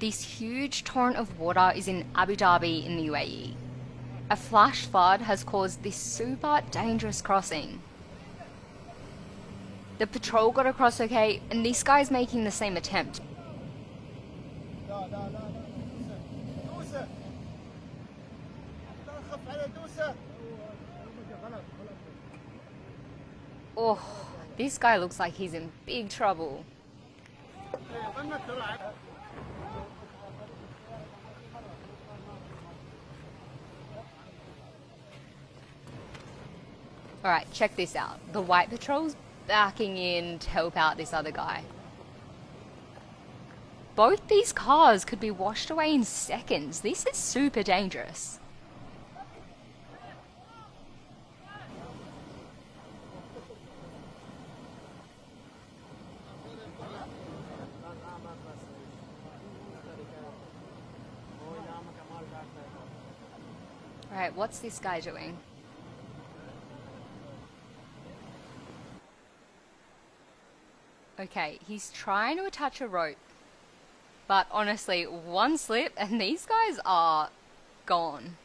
This huge torrent of water is in Abu Dhabi in the UAE. A flash flood has caused this super dangerous crossing. The patrol got across okay, and this guy's making the same attempt. Oh, this guy looks like he's in big trouble. Alright, check this out. The white patrol's backing in to help out this other guy. Both these cars could be washed away in seconds. This is super dangerous. Alright, what's this guy doing? Okay, he's trying to attach a rope. But honestly, one slip and these guys are gone.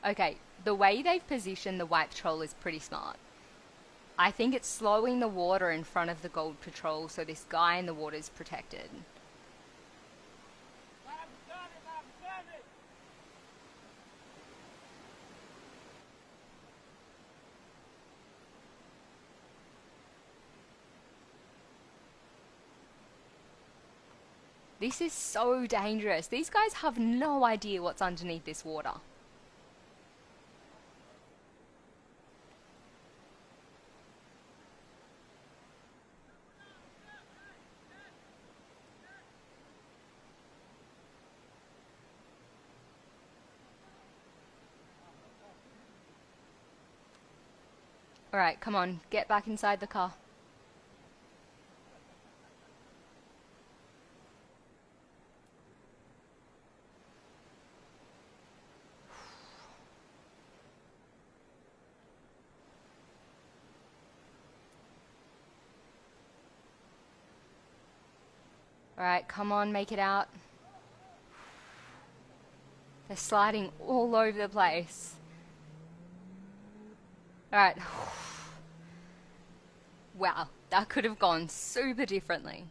Okay, the way they've positioned the white patrol is pretty smart. I think it's slowing the water in front of the gold patrol so this guy in the water is protected. This is so dangerous. These guys have no idea what's underneath this water. Alright, come on, get back inside the car. Alright, come on, make it out. They're sliding all over the place. Alright. Wow, that could have gone super differently.